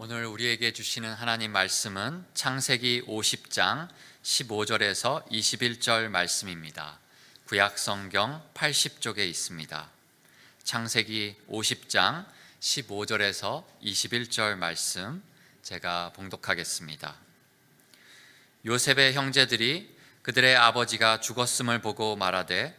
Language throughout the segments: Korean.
오늘 우리에게 주시는 하나님 말씀은 창세기 50장 15절에서 21절 말씀입니다. 구약 성경 80쪽에 있습니다. 창세기 50장 15절에서 21절 말씀 제가 봉독하겠습니다. 요셉의 형제들이 그들의 아버지가 죽었음을 보고 말하되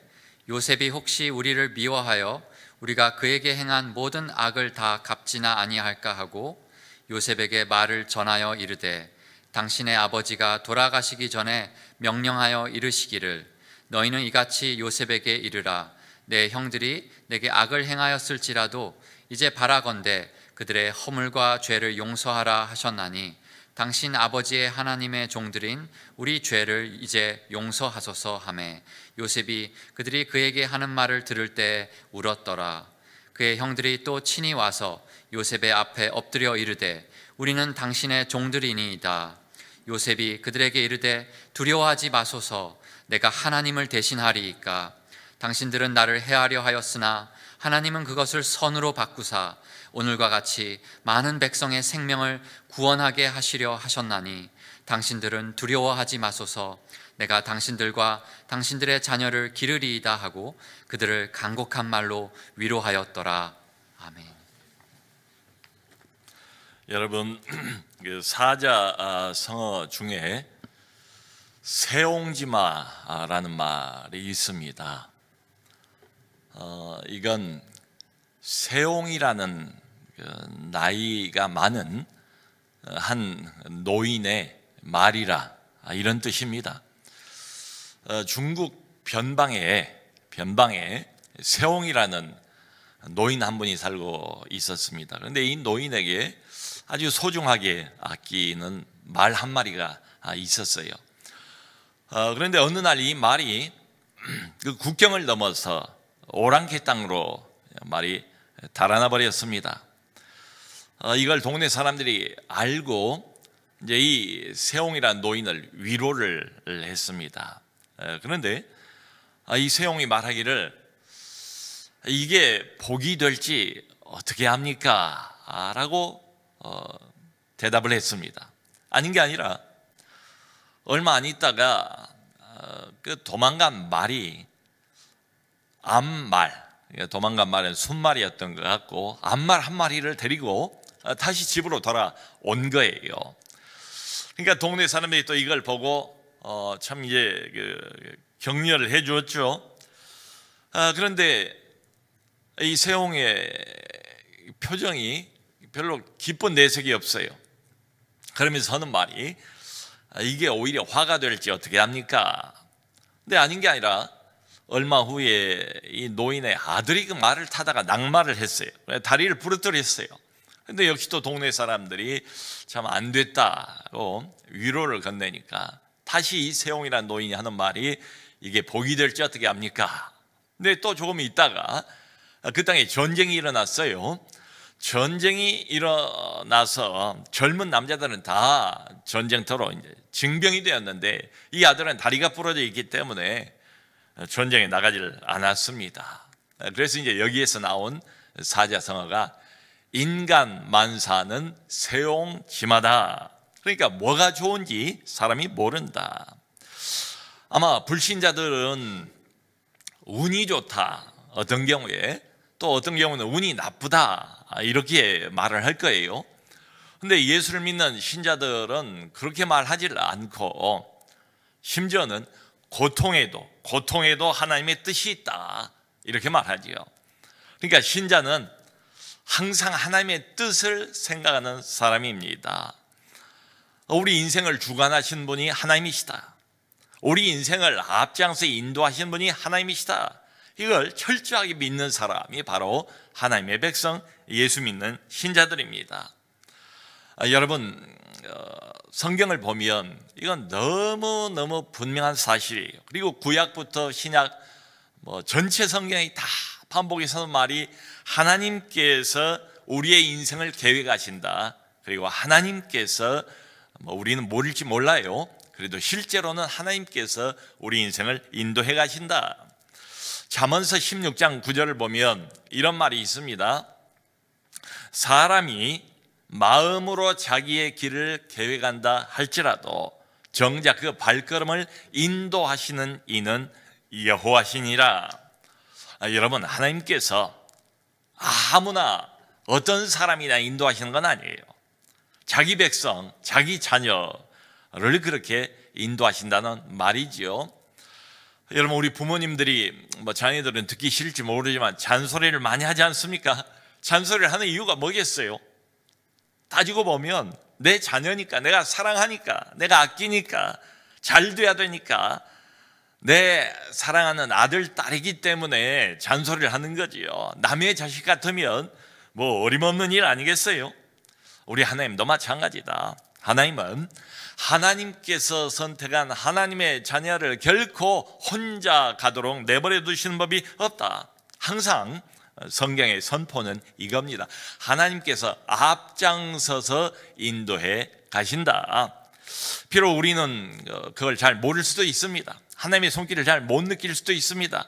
요셉이 혹시 우리를 미워하여 우리가 그에게 행한 모든 악을 다 갚지나 아니할까 하고 요셉에게 말을 전하여 이르되 당신의 아버지가 돌아가시기 전에 명령하여 이르시기를 너희는 이같이 요셉에게 이르라 내 형들이 내게 악을 행하였을지라도 이제 바라건대 그들의 허물과 죄를 용서하라 하셨나니 당신 아버지의 하나님의 종들인 우리 죄를 이제 용서하소서 하매 요셉이 그들이 그에게 하는 말을 들을 때 울었더라. 그의 형들이 또 친히 와서 요셉의 앞에 엎드려 이르되 우리는 당신의 종들이니이다. 요셉이 그들에게 이르되 두려워하지 마소서 내가 하나님을 대신하리이까. 당신들은 나를 해하려 하였으나 하나님은 그것을 선으로 바꾸사 오늘과 같이 많은 백성의 생명을 구원하게 하시려 하셨나니 당신들은 두려워하지 마소서 내가 당신들과 당신들의 자녀를 기르리이다 하고 그들을 간곡한 말로 위로하였더라. 아멘. 여러분, 그 사자 성어 중에 세옹지마라는 말이 있습니다. 이건 세옹이라는 나이가 많은 한 노인의 말이라 이런 뜻입니다. 중국 변방에 세옹이라는 노인 한 분이 살고 있었습니다. 그런데 이 노인에게 아주 소중하게 아끼는 말 한 마리가 있었어요. 그런데 어느 날 이 말이 그 국경을 넘어서 오랑캐 땅으로 말이 달아나 버렸습니다. 이걸 동네 사람들이 알고 이제 이 세옹이라는 노인을 위로를 했습니다. 그런데 이 세옹이 말하기를 이게 복이 될지 어떻게 합니까? 라고 대답을 했습니다. 아닌 게 아니라 얼마 안 있다가 그 도망간 말이 암말, 도망간 말은 순말이었던 것 같고 암말 한 마리를 데리고 다시 집으로 돌아온 거예요. 그러니까 동네 사람들이 또 이걸 보고 참 이제 격려를 해주었죠. 그런데 이 세옹의 표정이 별로 기쁜 내색이 없어요. 그러면서 하는 말이 이게 오히려 화가 될지 어떻게 합니까? 근데 아닌 게 아니라 얼마 후에 이 노인의 아들이 그 말을 타다가 낙마를 했어요. 다리를 부러뜨렸어요. 근데 역시 또 동네 사람들이 참 안 됐다고 위로를 건네니까 다시 이 세옹이라는 노인이 하는 말이 이게 복이 될지 어떻게 합니까? 근데 또 조금 있다가 그 땅에 전쟁이 일어났어요. 전쟁이 일어나서 젊은 남자들은 다 전쟁터로 이제 징병이 되었는데 이 아들은 다리가 부러져 있기 때문에 전쟁에 나가질 않았습니다. 그래서 이제 여기에서 나온 사자성어가 인간 만사는 세옹지마다. 그러니까 뭐가 좋은지 사람이 모른다. 아마 불신자들은 운이 좋다 어떤 경우에, 또 어떤 경우는 운이 나쁘다 이렇게 말을 할 거예요. 근데 예수를 믿는 신자들은 그렇게 말하지 않고 심지어는 고통에도 하나님의 뜻이 있다 이렇게 말하지요. 그러니까 신자는 항상 하나님의 뜻을 생각하는 사람입니다. 우리 인생을 주관하신 분이 하나님이시다. 우리 인생을 앞장서 인도하신 분이 하나님이시다. 이걸 철저하게 믿는 사람이 바로 하나님의 백성, 예수 믿는 신자들입니다. 여러분, 성경을 보면 이건 너무너무 분명한 사실이에요. 그리고 구약부터 신약 전체 성경이 다 반복해서 하는 말이 하나님께서 우리의 인생을 계획하신다. 그리고 하나님께서 우리는 모를지 몰라요. 그래도 실제로는 하나님께서 우리 인생을 인도해 가신다. 잠언서 16장 9절을 보면 이런 말이 있습니다. 사람이 마음으로 자기의 길을 계획한다 할지라도 정작 그 발걸음을 인도하시는 이는 여호와시니라. 여러분, 하나님께서 아무나 어떤 사람이나 인도하시는 건 아니에요. 자기 백성, 자기 자녀를 그렇게 인도하신다는 말이지요. 여러분, 우리 부모님들이 자녀들은 듣기 싫을지 모르지만 잔소리를 많이 하지 않습니까? 잔소리를 하는 이유가 뭐겠어요? 따지고 보면 내 자녀니까, 내가 사랑하니까, 내가 아끼니까, 잘 돼야 되니까, 내 사랑하는 아들, 딸이기 때문에 잔소리를 하는 거지요. 남의 자식 같으면 어림없는 일 아니겠어요? 우리 하나님도 마찬가지다. 하나님은 하나님께서 선택한 하나님의 자녀를 결코 혼자 가도록 내버려 두시는 법이 없다. 항상 성경의 선포는 이겁니다. 하나님께서 앞장서서 인도해 가신다. 비록 우리는 그걸 잘 모를 수도 있습니다. 하나님의 손길을 잘 못 느낄 수도 있습니다.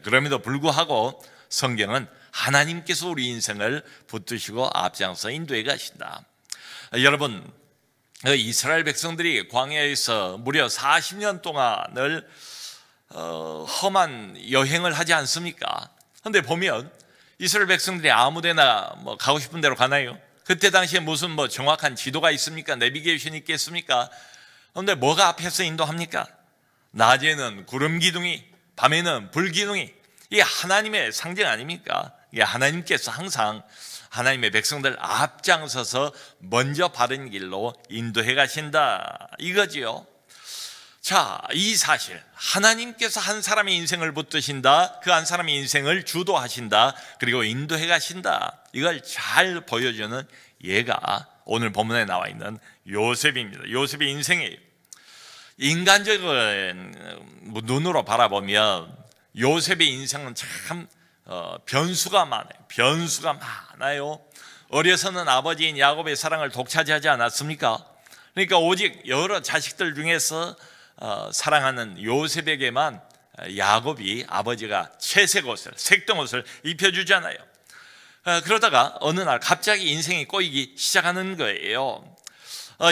그럼에도 불구하고 성경은 하나님께서 우리 인생을 붙드시고 앞장서 인도해 가신다. 여러분, 이스라엘 백성들이 광야에서 무려 40년 동안을 험한 여행을 하지 않습니까? 그런데 보면 이스라엘 백성들이 아무데나 가고 싶은 대로 가나요? 그때 당시에 무슨 정확한 지도가 있습니까? 내비게이션이 있겠습니까? 그런데 뭐가 앞에서 인도합니까? 낮에는 구름 기둥이, 밤에는 불 기둥이. 이게 하나님의 상징 아닙니까? 이게 하나님께서 항상 하나님의 백성들 앞장서서 먼저 바른 길로 인도해 가신다, 이거지요. 자, 이 사실, 하나님께서 한 사람의 인생을 붙드신다, 그 한 사람의 인생을 주도하신다, 그리고 인도해 가신다, 이걸 잘 보여주는 예가 오늘 본문에 나와 있는 요셉입니다. 요셉의 인생이에요. 인간적인 눈으로 바라보면 요셉의 인생은 참 변수가 많아요. 어려서는 아버지인 야곱의 사랑을 독차지하지 않았습니까? 그러니까 오직 여러 자식들 중에서 사랑하는 요셉에게만 야곱이 아버지가 채색 옷을, 색동 옷을 입혀주잖아요. 그러다가 어느 날 갑자기 인생이 꼬이기 시작하는 거예요.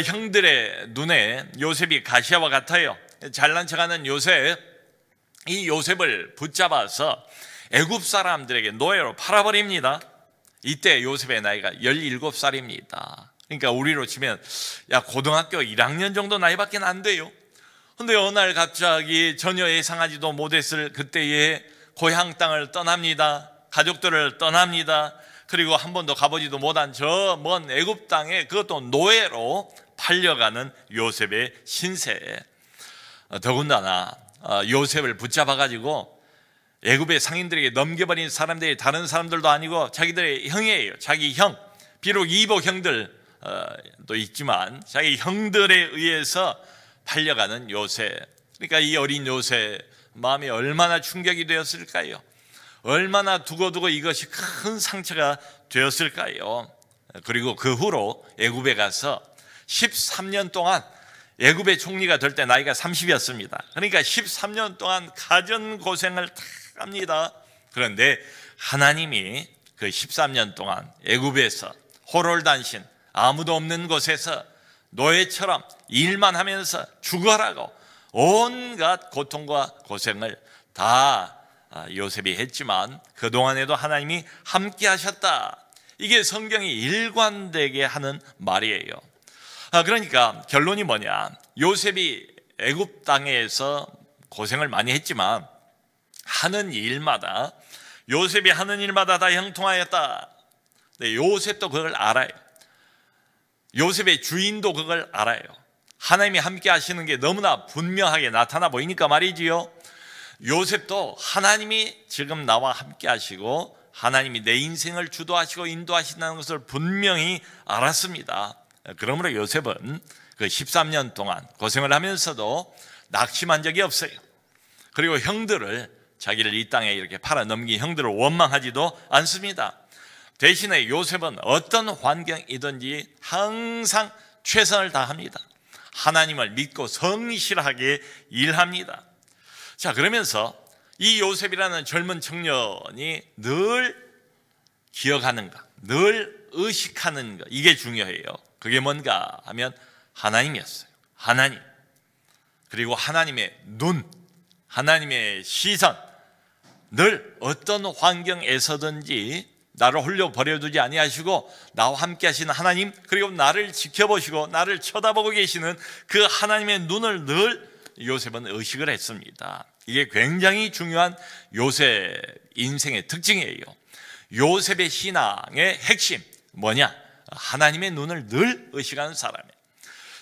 형들의 눈에 요셉이 가시와 같아요. 잘난 척하는 요셉, 이 요셉을 붙잡아서 애굽 사람들에게 노예로 팔아버립니다. 이때 요셉의 나이가 17살입니다. 그러니까 우리로 치면 고등학교 1학년 정도 나이밖에 안 돼요. 근데 어느 날 갑자기 전혀 예상하지도 못했을 그때의 고향 땅을 떠납니다. 가족들을 떠납니다. 그리고 한 번도 가보지도 못한 저 먼 애굽 땅에, 그것도 노예로 팔려가는 요셉의 신세. 더군다나 요셉을 붙잡아가지고 애굽의 상인들에게 넘겨버린 사람들이 다른 사람들도 아니고 자기들의 형이에요. 자기 형, 비록 이복 형들도 있지만 자기 형들에 의해서 팔려가는 요셉. 그러니까 이 어린 요셉 마음이 얼마나 충격이 되었을까요? 얼마나 두고두고 이것이 큰 상처가 되었을까요? 그리고 그 후로 애굽에 가서 13년 동안, 애굽의 총리가 될 때 나이가 30이었습니다. 그러니까 13년 동안 가전고생을 다 합니다. 그런데 하나님이 그 13년 동안 애굽에서 호롤단신, 아무도 없는 곳에서 노예처럼 일만 하면서 죽어라고 온갖 고통과 고생을 다 요셉이 했지만 그동안에도 하나님이 함께 하셨다. 이게 성경이 일관되게 하는 말이에요. 그러니까 결론이 뭐냐? 요셉이 애굽 땅에서 고생을 많이 했지만 요셉이 하는 일마다 다 형통하였다. 네, 요셉도 그걸 알아요. 요셉의 주인도 그걸 알아요. 하나님이 함께 하시는 게 너무나 분명하게 나타나 보이니까 말이지요. 요셉도 하나님이 지금 나와 함께 하시고 하나님이 내 인생을 주도하시고 인도하신다는 것을 분명히 알았습니다. 그러므로 요셉은 그 13년 동안 고생을 하면서도 낙심한 적이 없어요. 그리고 형들을, 자기를 이 땅에 이렇게 팔아 넘긴 형들을 원망하지도 않습니다. 대신에 요셉은 어떤 환경이든지 항상 최선을 다합니다. 하나님을 믿고 성실하게 일합니다. 자, 그러면서 이 요셉이라는 젊은 청년이 늘 기억하는가, 늘 의식하는 것, 이게 중요해요. 그게 뭔가 하면 하나님이었어요. 하나님, 그리고 하나님의 눈, 하나님의 시선, 늘 어떤 환경에서든지 나를 홀려 버려두지 아니하시고 나와 함께 하시는 하나님, 그리고 나를 지켜보시고 나를 쳐다보고 계시는 그 하나님의 눈을 늘 요셉은 의식을 했습니다. 이게 굉장히 중요한 요셉 인생의 특징이에요. 요셉의 신앙의 핵심 뭐냐? 하나님의 눈을 늘 의식하는 사람이에요.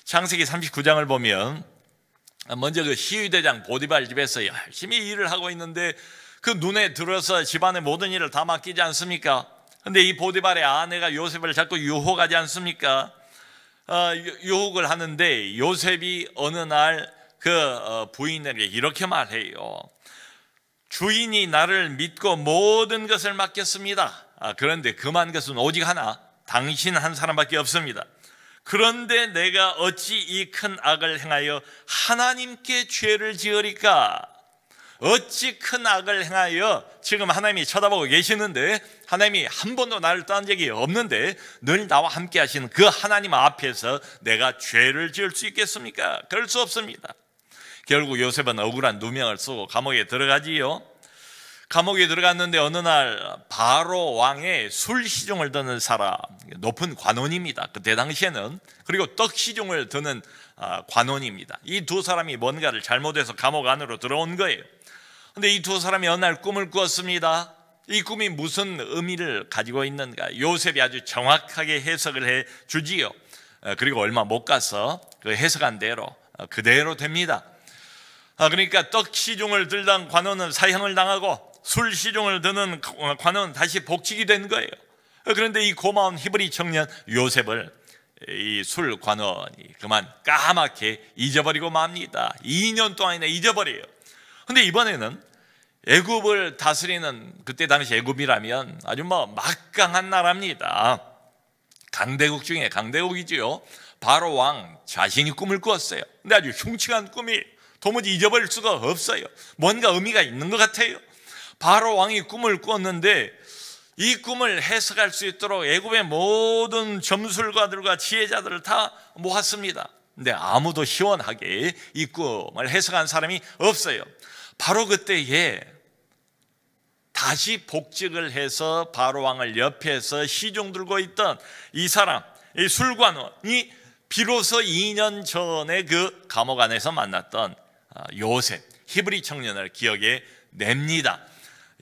창세기 39장을 보면 먼저 그 시위대장 보디발 집에서 열심히 일을 하고 있는데 그 눈에 들어서 집안의 모든 일을 다 맡기지 않습니까? 근데 이 보디발의 아내가 요셉을 자꾸 유혹하지 않습니까? 유혹을 하는데 요셉이 어느 날 그 부인에게 이렇게 말해요. 주인이 나를 믿고 모든 것을 맡겼습니다. 그런데 금한 것은 오직 하나, 당신 한 사람밖에 없습니다. 그런데 내가 어찌 이 큰 악을 행하여 하나님께 죄를 지으리까? 어찌 큰 악을 행하여, 지금 하나님이 쳐다보고 계시는데 하나님이 한 번도 나를 떠난 적이 없는데 늘 나와 함께 하시는 그 하나님 앞에서 내가 죄를 지을 수 있겠습니까? 그럴 수 없습니다. 결국 요셉은 억울한 누명을 쓰고 감옥에 들어가지요. 감옥에 들어갔는데 어느 날 바로 왕의 술 시중을 드는 사람, 높은 관원입니다. 그때 당시에는. 그리고 떡 시중을 드는 관원입니다. 이 두 사람이 뭔가를 잘못해서 감옥 안으로 들어온 거예요. 근데 이 두 사람이 어느 날 꿈을 꾸었습니다. 이 꿈이 무슨 의미를 가지고 있는가? 요셉이 아주 정확하게 해석을 해 주지요. 그리고 얼마 못 가서 그 해석한 대로 그대로 됩니다. 그러니까 떡 시중을 들던 관원은 사형을 당하고 술 시중을 드는 관원은 다시 복직이 된 거예요. 그런데 이 고마운 히브리 청년 요셉을 이 술 관원이 그만 까맣게 잊어버리고 맙니다. 2년 동안이나 잊어버려요. 근데 이번에는 애굽을 다스리는, 그때 당시 애굽이라면 아주 막강한 나라입니다. 강대국 중에 강대국이지요. 바로 왕 자신이 꿈을 꾸었어요. 근데 아주 흉측한 꿈이 도무지 잊어버릴 수가 없어요. 뭔가 의미가 있는 것 같아요. 바로 왕이 꿈을 꾸었는데 이 꿈을 해석할 수 있도록 애굽의 모든 점술가들과 지혜자들을 다 모았습니다. 근데 아무도 시원하게 이 꿈을 해석한 사람이 없어요. 바로 그때에 다시 복직을 해서 바로 왕을 옆에서 시중 들고 있던 이 사람, 이 술관원이 비로소 2년 전에 그 감옥 안에서 만났던 요셉, 히브리 청년을 기억해 냅니다.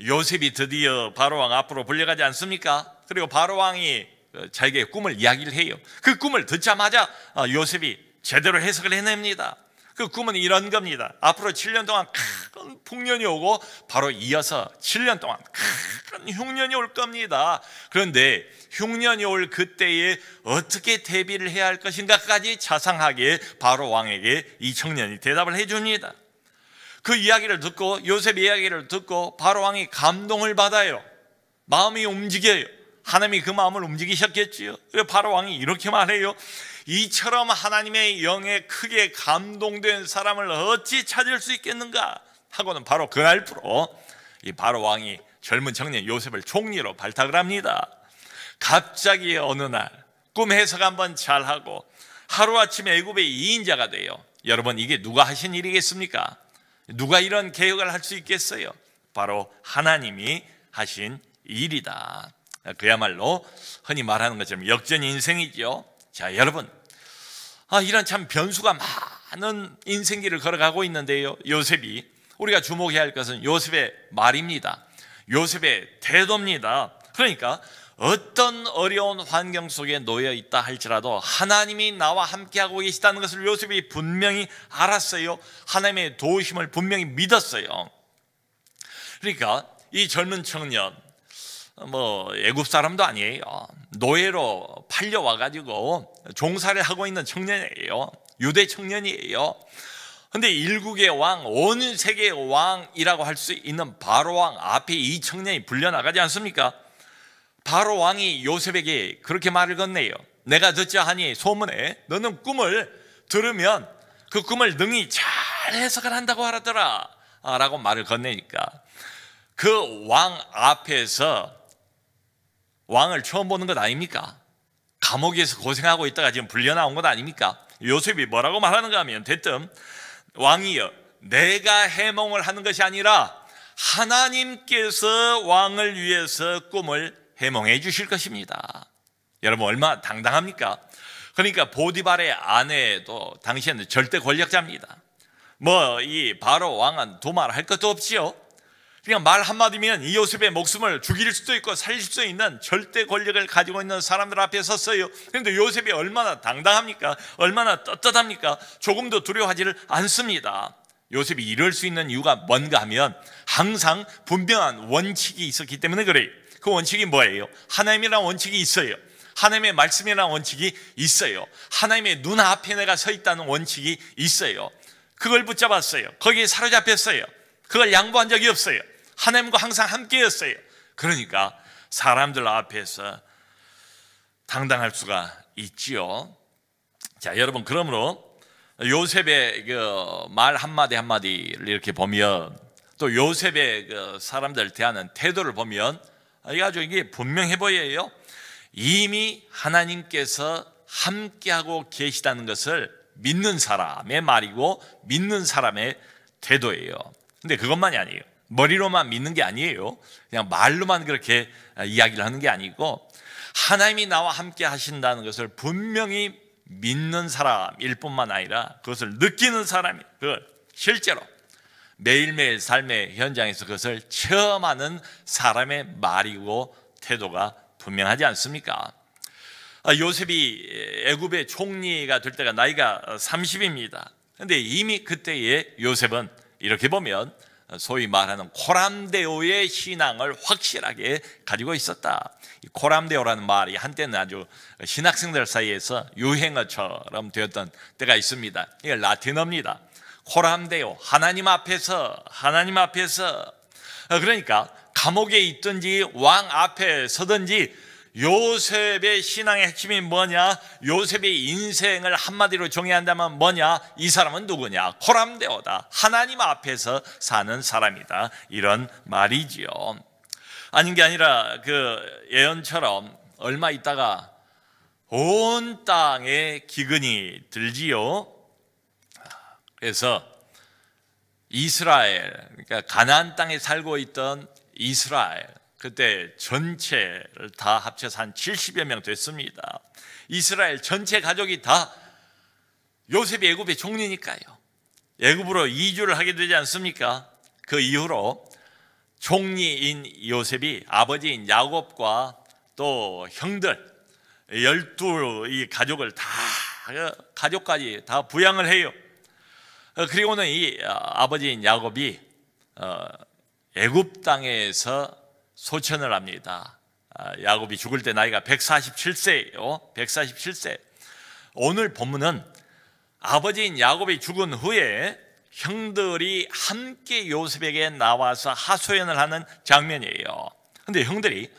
요셉이 드디어 바로왕 앞으로 불려가지 않습니까? 그리고 바로왕이 자기의 꿈을 이야기를 해요. 그 꿈을 듣자마자 요셉이 제대로 해석을 해냅니다. 그 꿈은 이런 겁니다. 앞으로 7년 동안 큰 풍년이 오고 바로 이어서 7년 동안 큰 흉년이 올 겁니다. 그런데 흉년이 올 그때에 어떻게 대비를 해야 할 것인가까지 자상하게 바로 왕에게 이 청년이 대답을 해줍니다. 그 이야기를 듣고, 요셉 이야기를 듣고 바로 왕이 감동을 받아요. 마음이 움직여요. 하나님이 그 마음을 움직이셨겠지요. 그래서 바로 왕이 이렇게 말해요. 이처럼 하나님의 영에 크게 감동된 사람을 어찌 찾을 수 있겠는가 하고는 바로 그날부로 이 바로 왕이 젊은 청년 요셉을 총리로 발탁을 합니다. 갑자기 어느 날 꿈 해석 한번 잘하고 하루아침에 애굽의 2인자가 돼요. 여러분, 이게 누가 하신 일이겠습니까? 누가 이런 개혁을 할 수 있겠어요? 바로 하나님이 하신 일이다. 그야말로 흔히 말하는 것처럼 역전 인생이죠. 자, 여러분, 이런 참 변수가 많은 인생길을 걸어가고 있는데요. 요셉이, 우리가 주목해야 할 것은 요셉의 말입니다. 요셉의 태도입니다. 그러니까 어떤 어려운 환경 속에 놓여 있다 할지라도 하나님이 나와 함께하고 계시다는 것을 요셉이 분명히 알았어요. 하나님의 도우심을 분명히 믿었어요. 그러니까 이 젊은 청년, 애굽 사람도 아니에요. 노예로 팔려와가지고 종사를 하고 있는 청년이에요. 유대 청년이에요. 근데 일국의 왕, 온 세계의 왕이라고 할 수 있는 바로 왕 앞에 이 청년이 불려나가지 않습니까? 바로 왕이 요셉에게 그렇게 말을 건네요. 내가 듣자 하니 소문에 너는 꿈을 들으면 그 꿈을 능히 잘 해석을 한다고 하더라 라고 말을 건네니까 그 왕 앞에서 왕을 처음 보는 것 아닙니까? 감옥에서 고생하고 있다가 지금 불려 나온 것 아닙니까? 요셉이 뭐라고 말하는가 하면 대뜸 왕이여 내가 해몽을 하는 것이 아니라 하나님께서 왕을 위해서 꿈을 해몽해 주실 것입니다. 여러분 얼마나 당당합니까? 그러니까 보디발의 아내도 당시에는 절대 권력자입니다. 뭐 이 바로 왕은 두말할 것도 없지요. 그냥 말 한마디면 이 요셉의 목숨을 죽일 수도 있고 살릴 수도 있는 절대 권력을 가지고 있는 사람들 앞에 섰어요. 그런데 요셉이 얼마나 당당합니까? 얼마나 떳떳합니까? 조금도 두려워하지를 않습니다. 요셉이 이럴 수 있는 이유가 뭔가 하면 항상 분명한 원칙이 있었기 때문에 그래요. 그 원칙이 뭐예요? 하나님이라는 원칙이 있어요. 하나님의 말씀이라는 원칙이 있어요. 하나님의 눈앞에 내가 서 있다는 원칙이 있어요. 그걸 붙잡았어요. 거기에 사로잡혔어요. 그걸 양보한 적이 없어요. 하나님과 항상 함께였어요. 그러니까 사람들 앞에서 당당할 수가 있지요. 자, 여러분 그러므로 요셉의 그 말 한마디 한마디를 이렇게 보면 또 요셉의 그 사람들 대하는 태도를 보면 아주 이게 분명해 보여요. 이미 하나님께서 함께하고 계시다는 것을 믿는 사람의 말이고 믿는 사람의 태도예요. 근데 그것만이 아니에요. 머리로만 믿는 게 아니에요. 그냥 말로만 그렇게 이야기를 하는 게 아니고 하나님이 나와 함께 하신다는 것을 분명히 믿는 사람일 뿐만 아니라 그것을 느끼는 사람이 그걸 실제로 매일매일 삶의 현장에서 그것을 체험하는 사람의 말이고 태도가 분명하지 않습니까? 요셉이 애굽의 총리가 될 때가 나이가 30입니다. 그런데 이미 그때의 요셉은 이렇게 보면 소위 말하는 코람데오의 신앙을 확실하게 가지고 있었다. 이 코람데오라는 말이 한때는 아주 신학생들 사이에서 유행어처럼 되었던 때가 있습니다. 이게 라틴어입니다. 코람데오, 하나님 앞에서 그러니까 감옥에 있든지 왕 앞에 서든지 요셉의 신앙의 핵심이 뭐냐? 요셉의 인생을 한마디로 정의한다면 뭐냐? 이 사람은 누구냐? 코람데오다. 하나님 앞에서 사는 사람이다. 이런 말이지요. 아닌 게 아니라 그 예언처럼 얼마 있다가 온 땅에 기근이 들지요. 그래서 이스라엘, 그러니까 가나안 땅에 살고 있던 이스라엘, 그때 전체를 다 합쳐서 한 70여 명 됐습니다. 이스라엘 전체 가족이 다 요셉이 애굽의 총리니까요. 애굽으로 이주를 하게 되지 않습니까? 그 이후로 총리인 요셉이 아버지인 야곱과 또 형들 12이 가족을 다 가족까지 다 부양을 해요. 그리고는 이 아버지인 야곱이 애굽 땅에서 소천을 합니다. 야곱이 죽을 때 나이가 147세예요. 147세. 오늘 본문은 아버지인 야곱이 죽은 후에 형들이 함께 요셉에게 나와서 하소연을 하는 장면이에요. 근데 형들이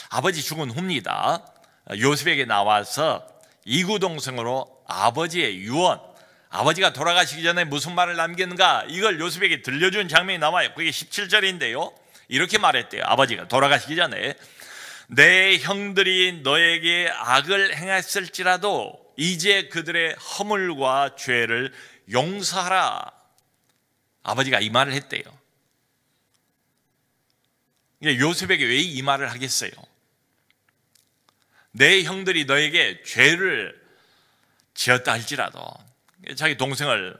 아버지 죽은 후입니다. 요셉에게 나와서 이구동성으로 아버지의 유언, 아버지가 돌아가시기 전에 무슨 말을 남겼는가, 이걸 요셉에게 들려준 장면이 나와요. 그게 17절인데요 이렇게 말했대요. 아버지가 돌아가시기 전에 내 형들이 너에게 악을 행했을지라도 이제 그들의 허물과 죄를 용서하라. 아버지가 이 말을 했대요. 요셉에게 왜 이 말을 하겠어요? 내 형들이 너에게 죄를 지었다 할지라도, 자기 동생을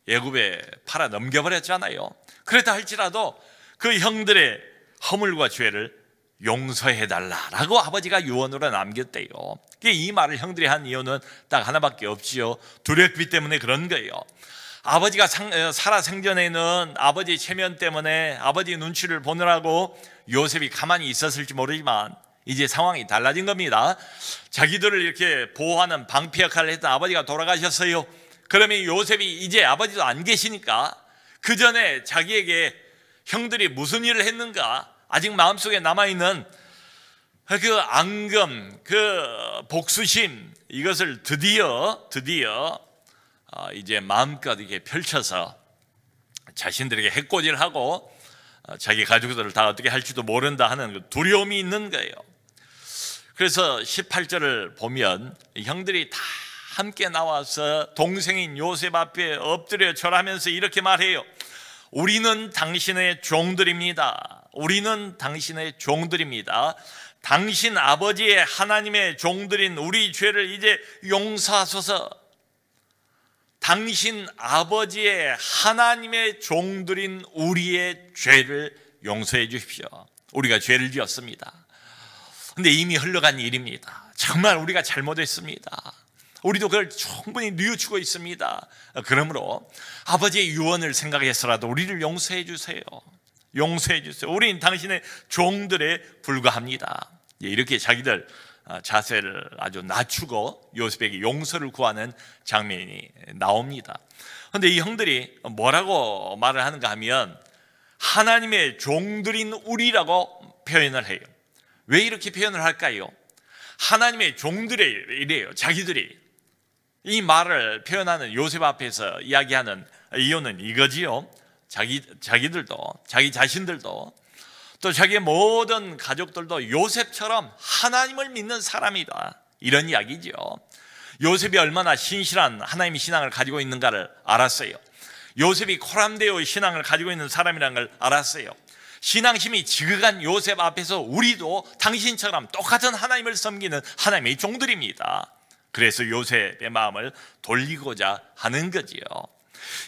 애굽에 팔아 넘겨버렸잖아요. 그랬다 할지라도 그 형들의 허물과 죄를 용서해달라라고 아버지가 유언으로 남겼대요. 이 말을 형들이 한 이유는 딱 하나밖에 없지요. 두렵기 때문에 그런 거예요. 아버지가 살아 생전에는 아버지 체면 때문에 아버지 눈치를 보느라고 요셉이 가만히 있었을지 모르지만 이제 상황이 달라진 겁니다. 자기들을 이렇게 보호하는 방패 역할을 했던 아버지가 돌아가셨어요. 그러면 요셉이 이제 아버지도 안 계시니까 그 전에 자기에게 형들이 무슨 일을 했는가, 아직 마음속에 남아있는 그 앙금, 그 복수심, 이것을 드디어 이제 마음껏 이렇게 펼쳐서 자신들에게 해코지를 하고 자기 가족들을 다 어떻게 할지도 모른다 하는 그 두려움이 있는 거예요. 그래서 18절을 보면 형들이 다 함께 나와서 동생인 요셉 앞에 엎드려 절하면서 이렇게 말해요. 우리는 당신의 종들입니다. 우리는 당신의 종들입니다. 당신 아버지의 하나님의 종들인 우리 죄를 이제 용서하소서. 당신 아버지의 하나님의 종들인 우리의 죄를 용서해 주십시오. 우리가 죄를 지었습니다. 근데 이미 흘러간 일입니다. 정말 우리가 잘못했습니다. 우리도 그걸 충분히 뉘우치고 있습니다. 그러므로 아버지의 유언을 생각해서라도 우리를 용서해 주세요. 용서해 주세요. 우리는 당신의 종들에 불과합니다. 이렇게 자기들 자세를 아주 낮추고 요셉에게 용서를 구하는 장면이 나옵니다. 그런데 이 형들이 뭐라고 말을 하는가 하면 하나님의 종들인 우리라고 표현을 해요. 왜 이렇게 표현을 할까요? 하나님의 종들이래요. 자기들이 이 말을 표현하는 요셉 앞에서 이야기하는 이유는 이거지요. 자기들도, 자기 자신들도, 또 자기의 모든 가족들도 요셉처럼 하나님을 믿는 사람이다, 이런 이야기죠. 요셉이 얼마나 신실한 하나님의 신앙을 가지고 있는가를 알았어요. 요셉이 코람데오의 신앙을 가지고 있는 사람이라는 걸 알았어요. 신앙심이 지극한 요셉 앞에서 우리도 당신처럼 똑같은 하나님을 섬기는 하나님의 종들입니다. 그래서 요셉의 마음을 돌리고자 하는 거지요.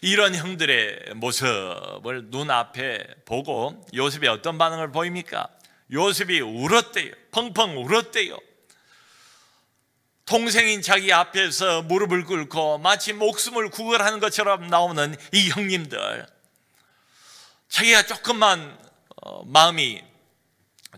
이런 형들의 모습을 눈앞에 보고 요셉이 어떤 반응을 보입니까? 요셉이 울었대요. 펑펑 울었대요. 동생인 자기 앞에서 무릎을 꿇고 마치 목숨을 구걸하는 것처럼 나오는 이 형님들, 자기가 조금만 마음이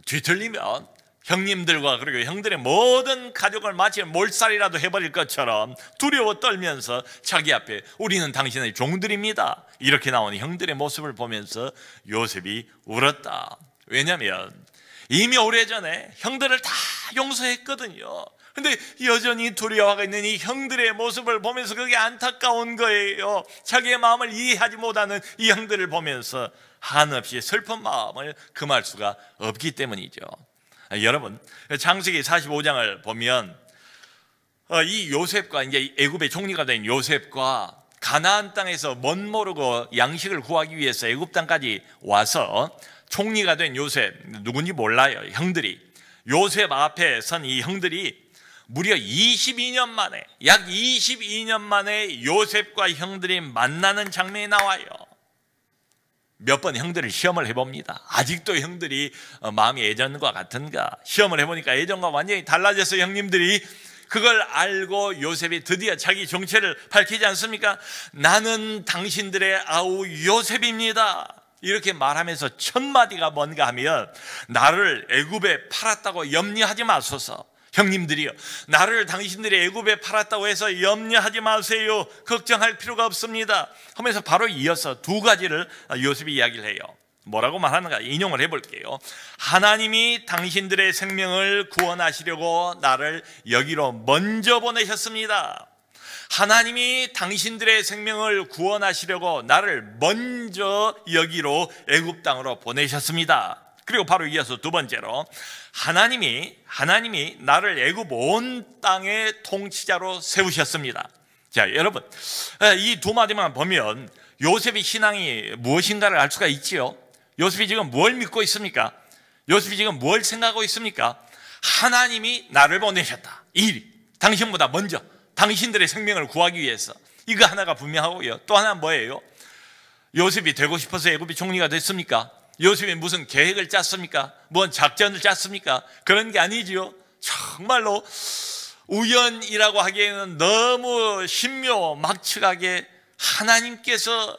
뒤틀리면 형님들과 그리고 형들의 모든 가족을 마치 몰살이라도 해버릴 것처럼 두려워 떨면서 자기 앞에 우리는 당신의 종들입니다, 이렇게 나오는 형들의 모습을 보면서 요셉이 울었다. 왜냐하면 이미 오래전에 형들을 다 용서했거든요. 근데 여전히 두려워하고 있는 이 형들의 모습을 보면서 그게 안타까운 거예요. 자기의 마음을 이해하지 못하는 이 형들을 보면서 한없이 슬픈 마음을 금할 수가 없기 때문이죠. 여러분, 창세기 45장을 보면 이 요셉과 이제 애굽의 총리가 된 요셉과 가나안 땅에서 멋 모르고 양식을 구하기 위해서 애굽 땅까지 와서 총리가 된 요셉, 누군지 몰라요. 형들이, 요셉 앞에 선 이 형들이 무려 22년 만에, 약 22년 만에 요셉과 형들이 만나는 장면이 나와요. 몇 번 형들을 시험을 해봅니다. 아직도 형들이 마음이 예전과 같은가? 시험을 해보니까 예전과 완전히 달라져서 형님들이 그걸 알고 요셉이 드디어 자기 정체를 밝히지 않습니까? 나는 당신들의 아우 요셉입니다, 이렇게 말하면서 첫 마디가 뭔가 하면, 나를 애굽에 팔았다고 염려하지 마소서. 형님들이요, 나를 당신들이 애굽에 팔았다고 해서 염려하지 마세요. 걱정할 필요가 없습니다 하면서 바로 이어서 두 가지를 요셉이 이야기를 해요. 뭐라고 말하는가? 인용을 해볼게요. 하나님이 당신들의 생명을 구원하시려고 나를 여기로 먼저 보내셨습니다. 하나님이 당신들의 생명을 구원하시려고 나를 먼저 여기로 애굽 땅으로 보내셨습니다. 그리고 바로 이어서 두 번째로, 하나님이 나를 애굽 온 땅의 통치자로 세우셨습니다. 자, 여러분, 이 두 마디만 보면 요셉의 신앙이 무엇인가를 알 수가 있지요. 요셉이 지금 뭘 믿고 있습니까? 요셉이 지금 뭘 생각하고 있습니까? 하나님이 나를 보내셨다, 당신보다 먼저 당신들의 생명을 구하기 위해서. 이거 하나가 분명하고요. 또 하나는 뭐예요? 요셉이 되고 싶어서 애굽의 총리가 됐습니까? 요셉이 무슨 계획을 짰습니까? 뭔 작전을 짰습니까? 그런 게 아니지요. 정말로 우연이라고 하기에는 너무 신묘막측하게 하나님께서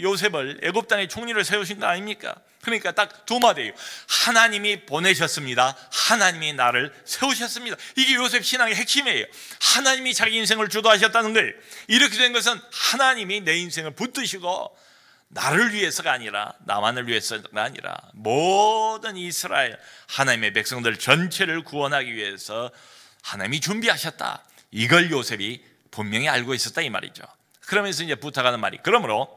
요셉을 애굽 땅의 총리를 세우신 거 아닙니까? 그러니까 딱 두 마디예요. 하나님이 보내셨습니다. 하나님이 나를 세우셨습니다. 이게 요셉 신앙의 핵심이에요. 하나님이 자기 인생을 주도하셨다는 거예요. 이렇게 된 것은 하나님이 내 인생을 붙드시고 나를 위해서가 아니라, 나만을 위해서가 아니라 모든 이스라엘 하나님의 백성들 전체를 구원하기 위해서 하나님이 준비하셨다, 이걸 요셉이 분명히 알고 있었다, 이 말이죠. 그러면서 이제 부탁하는 말이, 그러므로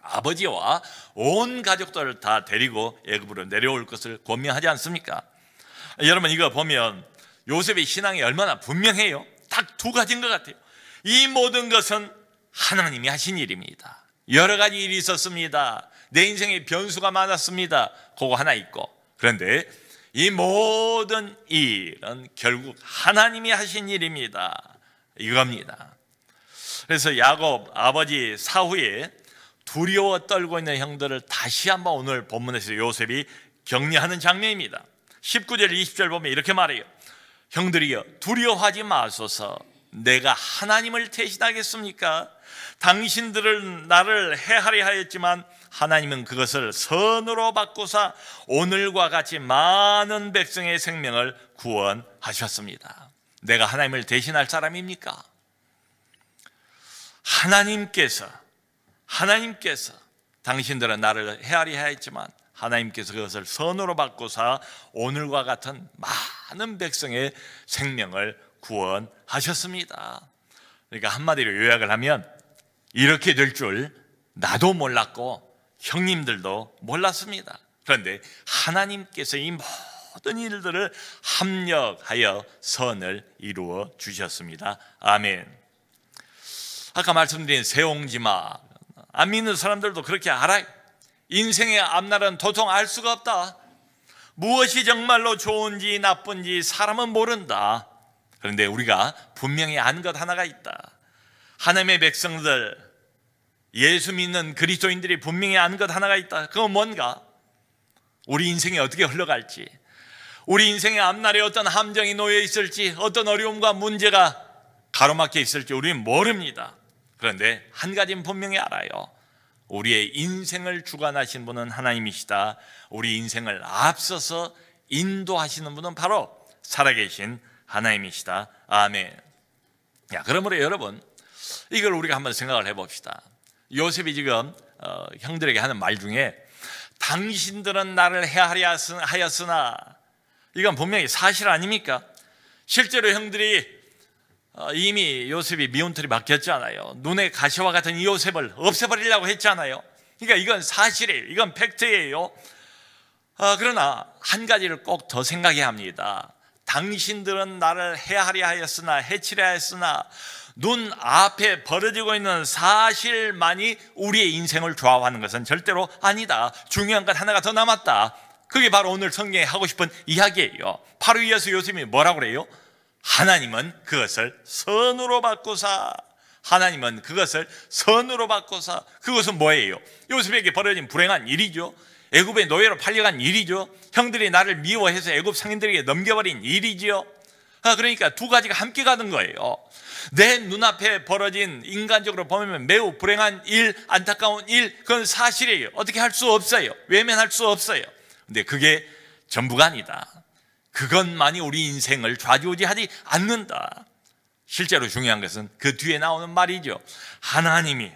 아버지와 온 가족들을 다 데리고 애굽으로 내려올 것을 권면하지 않습니까? 여러분, 이거 보면 요셉의 신앙이 얼마나 분명해요. 딱 두 가지인 것 같아요. 이 모든 것은 하나님이 하신 일입니다. 여러 가지 일이 있었습니다. 내 인생에 변수가 많았습니다. 그거 하나 있고, 그런데 이 모든 일은 결국 하나님이 하신 일입니다. 이겁니다. 그래서 야곱 아버지 사후에 두려워 떨고 있는 형들을 다시 한번 오늘 본문에서 요셉이 격려하는 장면입니다. 19절 20절 보면 이렇게 말해요. 형들이여, 두려워하지 마소서. 내가 하나님을 대신하겠습니까? 당신들은 나를 해하려 하였지만 하나님은 그것을 선으로 바꾸사 오늘과 같이 많은 백성의 생명을 구원하셨습니다. 내가 하나님을 대신할 사람입니까? 하나님께서 당신들은 나를 헤아리려 했지만 하나님께서 그것을 선으로 바꾸사 오늘과 같은 많은 백성의 생명을 구원하셨습니다. 그러니까 한마디로 요약을 하면 이렇게 될 줄 나도 몰랐고 형님들도 몰랐습니다. 그런데 하나님께서 이 모든 일들을 합력하여 선을 이루어 주셨습니다. 아멘. 아까 말씀드린 새옹지마, 안 믿는 사람들도 그렇게 알아요. 인생의 앞날은 도통 알 수가 없다. 무엇이 정말로 좋은지 나쁜지 사람은 모른다. 그런데 우리가 분명히 아는 것 하나가 있다. 하나님의 백성들, 예수 믿는 그리스도인들이 분명히 아는 것 하나가 있다. 그건 뭔가? 우리 인생이 어떻게 흘러갈지, 우리 인생의 앞날에 어떤 함정이 놓여 있을지, 어떤 어려움과 문제가 가로막혀 있을지 우리는 모릅니다. 그런데 한 가지는 분명히 알아요. 우리의 인생을 주관하신 분은 하나님이시다. 우리 인생을 앞서서 인도하시는 분은 바로 살아계신 하나님이시다. 아멘. 그러므로 여러분, 이걸 우리가 한번 생각을 해봅시다. 요셉이 지금 형들에게 하는 말 중에 당신들은 나를 해하려 하였으나, 이건 분명히 사실 아닙니까? 실제로 형들이 이미 요셉이 미운털이 막혔잖아요. 눈에 가시와 같은 이 요셉을 없애버리려고 했잖아요. 그러니까 이건 사실이에요. 이건 팩트예요. 그러나 한 가지를 꼭 더 생각해야 합니다. 당신들은 나를 해하려 하였으나, 해치려 하였으나, 눈 앞에 벌어지고 있는 사실만이 우리의 인생을 좌우하는 것은 절대로 아니다. 중요한 것 하나가 더 남았다. 그게 바로 오늘 성경에 하고 싶은 이야기예요. 바로 이어서 요셉이 뭐라고 그래요? 하나님은 그것을 선으로 바꾸사. 하나님은 그것을 선으로 바꾸사. 그것은 뭐예요? 요셉에게 벌어진 불행한 일이죠. 애굽의 노예로 팔려간 일이죠. 형들이 나를 미워해서 애굽 상인들에게 넘겨버린 일이죠. 그러니까 두 가지가 함께 가는 거예요. 내 눈앞에 벌어진 인간적으로 보면 매우 불행한 일, 안타까운 일, 그건 사실이에요. 어떻게 할 수 없어요. 외면할 수 없어요. 근데 그게 전부가 아니다. 그것만이 우리 인생을 좌지우지하지 않는다. 실제로 중요한 것은 그 뒤에 나오는 말이죠. 하나님이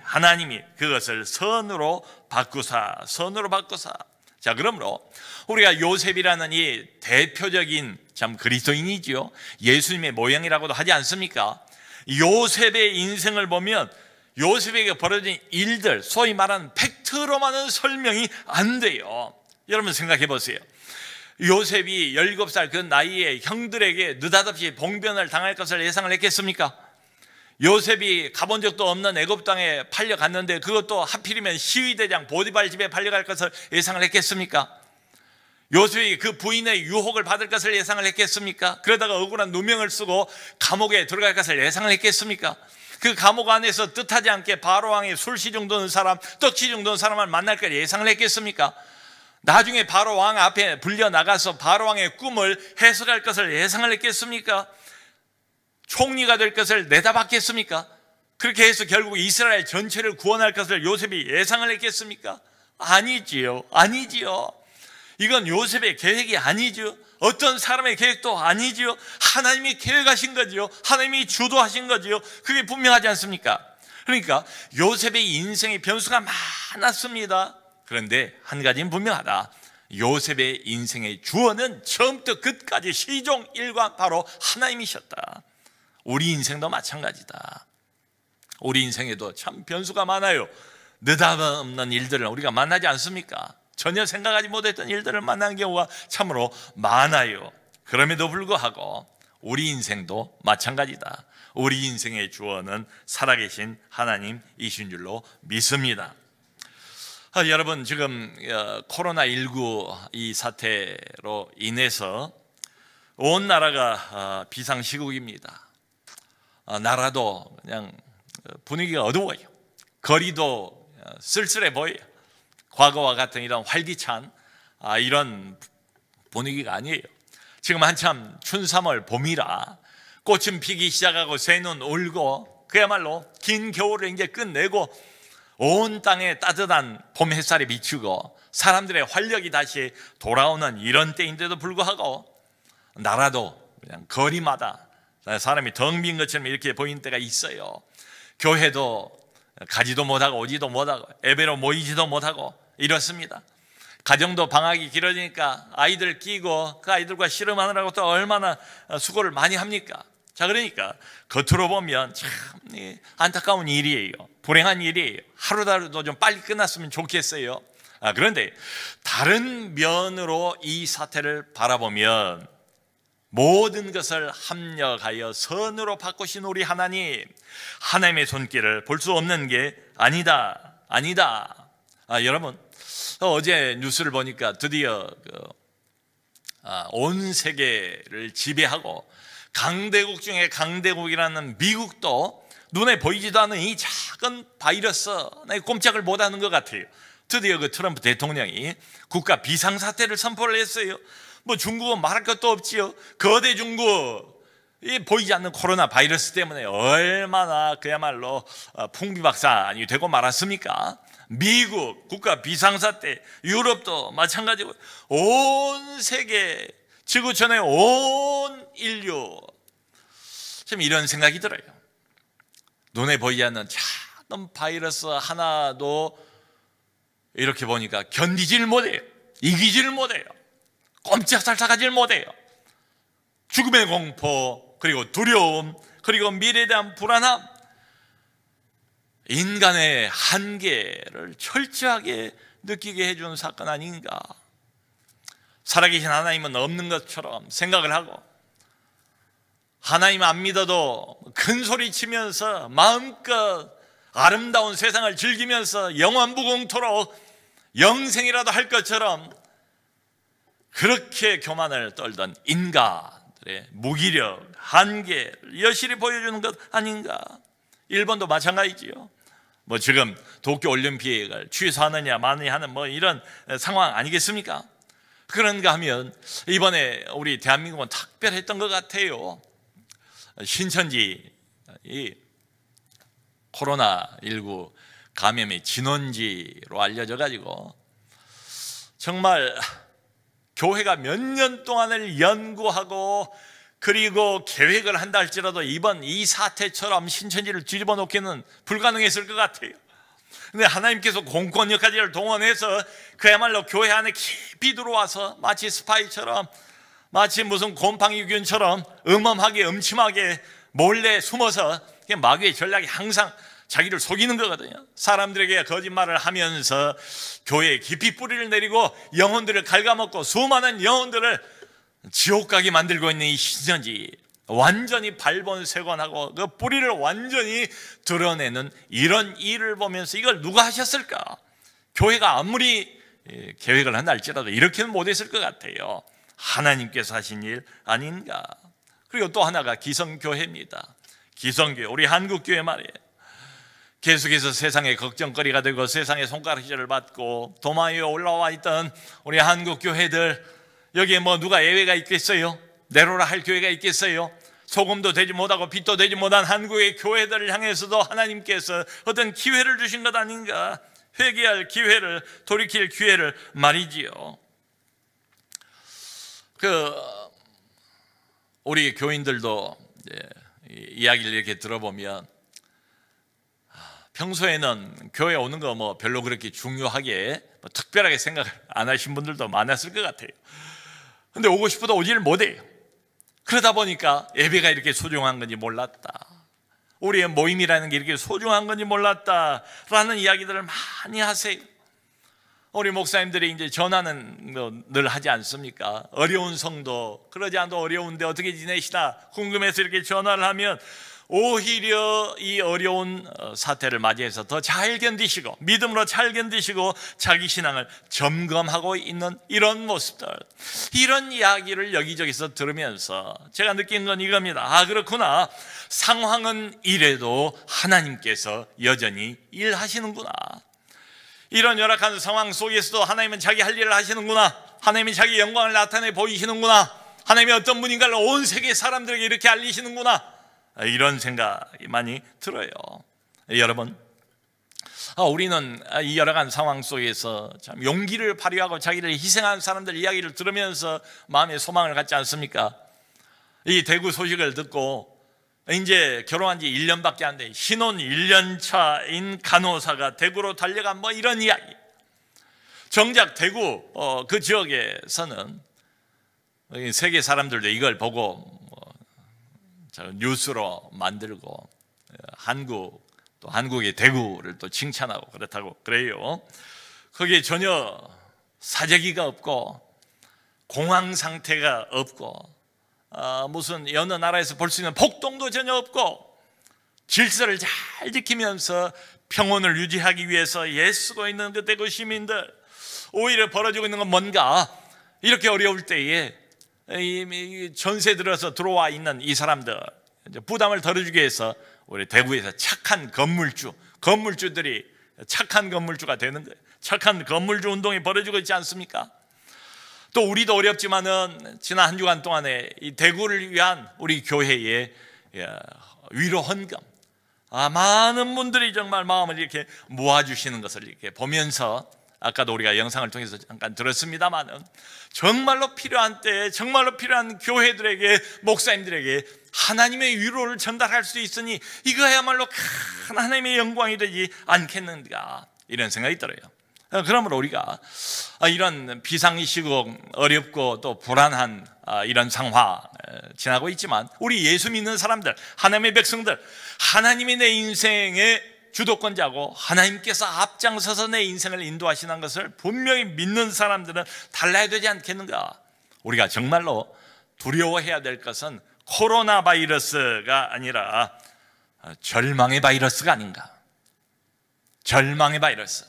그것을 선으로 바꾸사. 자, 그러므로 우리가 요셉이라는 이 대표적인 참 그리스도인이죠. 예수님의 모양이라고도 하지 않습니까? 요셉의 인생을 보면 요셉에게 벌어진 일들, 소위 말하는 팩트로만은 설명이 안 돼요. 여러분 생각해 보세요. 요셉이 17살 그 나이에 형들에게 느닷없이 봉변을 당할 것을 예상을 했겠습니까? 요셉이 가본 적도 없는 애굽 땅에 팔려갔는데 그것도 하필이면 시위대장 보디발 집에 팔려갈 것을 예상을 했겠습니까? 요셉이 그 부인의 유혹을 받을 것을 예상을 했겠습니까? 그러다가 억울한 누명을 쓰고 감옥에 들어갈 것을 예상을 했겠습니까? 그 감옥 안에서 뜻하지 않게 바로왕의 술시 정도는 사람, 떡시 정도는 사람을 만날 걸 예상을 했겠습니까? 나중에 바로왕 앞에 불려나가서 바로왕의 꿈을 해석할 것을 예상을 했겠습니까? 총리가 될 것을 내다봤겠습니까? 그렇게 해서 결국 이스라엘 전체를 구원할 것을 요셉이 예상을 했겠습니까? 아니지요. 이건 요셉의 계획이 아니죠. 어떤 사람의 계획도 아니죠. 하나님이 계획하신 거지요. 하나님이 주도하신 거지요. 그게 분명하지 않습니까? 그러니까 요셉의 인생의 변수가 많았습니다. 그런데 한 가지는 분명하다. 요셉의 인생의 주어는 처음부터 끝까지 시종일관 바로 하나님이셨다. 우리 인생도 마찬가지다. 우리 인생에도 참 변수가 많아요. 느닷없는 일들을 우리가 만나지 않습니까? 전혀 생각하지 못했던 일들을 만나는 경우가 참으로 많아요. 그럼에도 불구하고 우리 인생도 마찬가지다. 우리 인생의 주어는 살아계신 하나님이신 줄로 믿습니다. 여러분, 지금 코로나19 이 사태로 인해서 온 나라가 비상시국입니다. 나라도 그냥 분위기가 어두워요. 거리도 쓸쓸해 보여요. 과거와 같은 이런 활기찬 이런 분위기가 아니에요. 지금 한참 춘3월 봄이라 꽃은 피기 시작하고 새는 울고 그야말로 긴 겨울을 이제 끝내고 온 땅에 따뜻한 봄 햇살이 비추고 사람들의 활력이 다시 돌아오는 이런 때인데도 불구하고 나라도 그냥 거리마다 사람이 덩 빈 것처럼 이렇게 보이는 때가 있어요. 교회도 가지도 못하고 오지도 못하고 예배로 모이지도 못하고 이렇습니다. 가정도 방학이 길어지니까 아이들 끼고 그 아이들과 씨름하느라고 또 얼마나 수고를 많이 합니까? 자, 그러니까 겉으로 보면 참 안타까운 일이에요. 불행한 일이에요. 하루라도 좀 빨리 끝났으면 좋겠어요. 그런데 다른 면으로 이 사태를 바라보면 모든 것을 합력하여 선으로 바꾸신 우리 하나님, 하나님의 손길을 볼 수 없는 게 아니다. 여러분, 어제 뉴스를 보니까 드디어 온 세계를 지배하고 강대국 중에 강대국이라는 미국도 눈에 보이지도 않는 이 작은 바이러스 꼼짝을 못하는 것 같아요. 드디어 그 트럼프 대통령이 국가 비상사태를 선포를 했어요. 뭐 중국은 말할 것도 없지요. 거대 중국, 이 보이지 않는 코로나 바이러스 때문에 얼마나 그야말로 풍비박산이 되고 말았습니까? 미국 국가 비상사태, 유럽도 마찬가지고 온 세계, 지구촌의 온 인류, 지금 이런 생각이 들어요. 눈에 보이지 않는 작은 바이러스 하나도 이렇게 보니까 견디질 못해요. 이기질 못해요. 꼼짝달싹하질 못해요. 죽음의 공포, 그리고 두려움, 그리고 미래에 대한 불안함, 인간의 한계를 철저하게 느끼게 해준 사건 아닌가. 살아계신 하나님은 없는 것처럼 생각을 하고 하나님 안 믿어도 큰 소리 치면서 마음껏 아름다운 세상을 즐기면서 영원무궁토록 영생이라도 할 것처럼 그렇게 교만을 떨던 인간들의 무기력, 한계를 여실히 보여주는 것 아닌가. 일본도 마찬가지지요. 뭐 지금 도쿄올림픽을 취소하느냐 마느냐 하는 뭐 이런 상황 아니겠습니까? 그런가 하면 이번에 우리 대한민국은 특별했던 것 같아요. 신천지 이 코로나19 감염의 진원지로 알려져 가지고 정말 교회가 몇 년 동안을 연구하고 그리고 계획을 한다 할지라도 이번 이 사태처럼 신천지를 뒤집어 놓기는 불가능했을 것 같아요. 근데 하나님께서 공권력까지를 동원해서 그야말로 교회 안에 깊이 들어와서 마치 스파이처럼, 마치 무슨 곰팡이균처럼 음험하게 음침하게 몰래 숨어서 마귀의 전략이 항상 자기를 속이는 거거든요. 사람들에게 거짓말을 하면서 교회에 깊이 뿌리를 내리고 영혼들을 갉아먹고 수많은 영혼들을 지옥 가게 만들고 있는 이 신천지, 완전히 발본색원하고 그 뿌리를 완전히 드러내는 이런 일을 보면서 이걸 누가 하셨을까? 교회가 아무리 계획을 한다 할지라도 이렇게는 못했을 것 같아요. 하나님께서 하신 일 아닌가. 그리고 또 하나가 기성교회입니다. 기성교회, 우리 한국교회 말이에요. 계속해서 세상의 걱정거리가 되고 세상의 손가락질을 받고 도마 위에 올라와 있던 우리 한국교회들, 여기에 뭐 누가 예외가 있겠어요? 내로라 할 교회가 있겠어요? 소금도 되지 못하고 빛도 되지 못한 한국의 교회들을 향해서도 하나님께서 어떤 기회를 주신 것 아닌가. 회개할 기회를, 돌이킬 기회를 말이지요. 우리 교인들도 이야기를 이렇게 들어보면 평소에는 교회 오는 거 뭐 별로 그렇게 중요하게 특별하게 생각 안 하신 분들도 많았을 것 같아요. 근데 오고 싶어도 오지를 못해요. 그러다 보니까 예배가 이렇게 소중한 건지 몰랐다, 우리의 모임이라는 게 이렇게 소중한 건지 몰랐다라는 이야기들을 많이 하세요. 우리 목사님들이 이제 전화는 늘 하지 않습니까? 어려운 성도, 그러지 않아도 어려운데 어떻게 지내시나 궁금해서 이렇게 전화를 하면 오히려 이 어려운 사태를 맞이해서 더 잘 견디시고 믿음으로 잘 견디시고 자기 신앙을 점검하고 있는 이런 모습들, 이런 이야기를 여기저기서 들으면서 제가 느낀 건 이겁니다. 그렇구나, 상황은 이래도 하나님께서 여전히 일하시는구나. 이런 열악한 상황 속에서도 하나님은 자기 할 일을 하시는구나. 하나님이 자기 영광을 나타내 보이시는구나. 하나님이 어떤 분인가를 온 세계 사람들에게 이렇게 알리시는구나. 이런 생각이 많이 들어요. 여러분, 우리는 이 열악한 상황 속에서 참 용기를 발휘하고 자기를 희생한 사람들 이야기를 들으면서 마음의 소망을 갖지 않습니까? 이 대구 소식을 듣고 이제 결혼한 지 1년밖에 안 돼, 신혼 1년 차인 간호사가 대구로 달려간 이런 이야기. 정작 대구 그 지역에서는 세계 사람들도 이걸 보고 뉴스로 만들고 또 한국의 대구를 또 칭찬하고 그렇다고 그래요. 거기에 전혀 사재기가 없고 공황 상태가 없고 무슨 여느 나라에서 볼 수 있는 폭동도 전혀 없고 질서를 잘 지키면서 평온을 유지하기 위해서 애쓰고 있는 그 대구 시민들, 오히려 벌어지고 있는 건 뭔가, 이렇게 어려울 때에 전세 들어서 들어와 있는 이 사람들 부담을 덜어주기 위해서 우리 대구에서 착한 건물주들이 착한 건물주가 되는 거예요. 착한 건물주 운동이 벌어지고 있지 않습니까? 또 우리도 어렵지만은 지난 한 주간 동안에 이 대구를 위한 우리 교회의 위로 헌금, 많은 분들이 정말 마음을 이렇게 모아주시는 것을 이렇게 보면서, 아까도 우리가 영상을 통해서 잠깐 들었습니다만은, 정말로 필요한 때에 정말로 필요한 교회들에게, 목사님들에게 하나님의 위로를 전달할 수 있으니 이거야말로 큰 하나님의 영광이 되지 않겠는가, 이런 생각이 들어요. 그러므로 우리가 이런 비상시국, 어렵고 또 불안한 이런 상황 지나고 있지만, 우리 예수 믿는 사람들, 하나님의 백성들, 하나님이 내 인생의 주도권자고 하나님께서 앞장서서 내 인생을 인도하시는 것을 분명히 믿는 사람들은 달라야 되지 않겠는가? 우리가 정말로 두려워해야 될 것은 코로나 바이러스가 아니라 절망의 바이러스가 아닌가? 절망의 바이러스.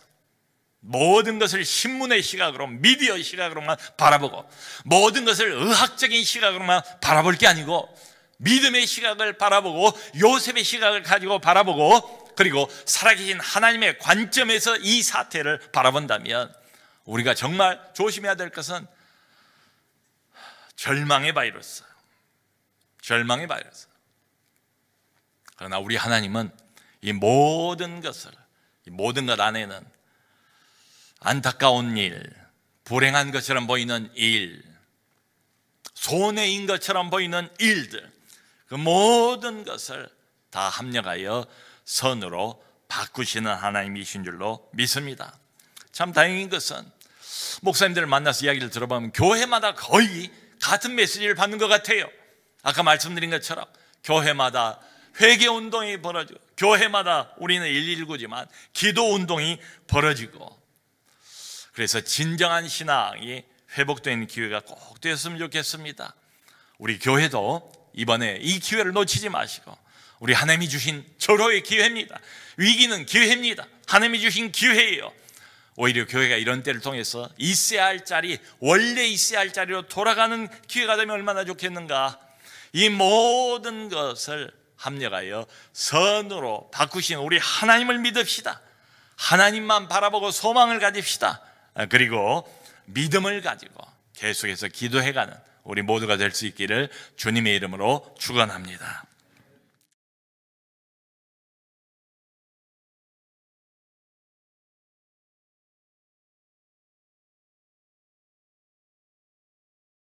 모든 것을 신문의 시각으로, 미디어 시각으로만 바라보고, 모든 것을 의학적인 시각으로만 바라볼 게 아니고 믿음의 시각을 바라보고 요셉의 시각을 가지고 바라보고, 그리고 살아계신 하나님의 관점에서 이 사태를 바라본다면 우리가 정말 조심해야 될 것은 절망의 바이러스. 절망의 바이러스. 그러나 우리 하나님은 이 모든 것을, 이 모든 것 안에는 안타까운 일, 불행한 것처럼 보이는 일, 손해인 것처럼 보이는 일들, 그 모든 것을 다 합력하여 선으로 바꾸시는 하나님이신 줄로 믿습니다. 참 다행인 것은 목사님들을 만나서 이야기를 들어보면 교회마다 거의 같은 메시지를 받는 것 같아요. 아까 말씀드린 것처럼 교회마다 회개운동이 벌어지고, 교회마다 우리는 119지만 기도운동이 벌어지고, 그래서 진정한 신앙이 회복되는 기회가 꼭 되었으면 좋겠습니다. 우리 교회도 이번에 이 기회를 놓치지 마시고, 우리 하나님이 주신 절호의 기회입니다. 위기는 기회입니다. 하나님이 주신 기회예요. 오히려 교회가 이런 때를 통해서 있어야 할 자리, 원래 있어야 할 자리로 돌아가는 기회가 되면 얼마나 좋겠는가. 이 모든 것을 합력하여 선으로 바꾸신 우리 하나님을 믿읍시다. 하나님만 바라보고 소망을 가집시다. 그리고 믿음을 가지고 계속해서 기도해가는 우리 모두가 될 수 있기를 주님의 이름으로 축원합니다.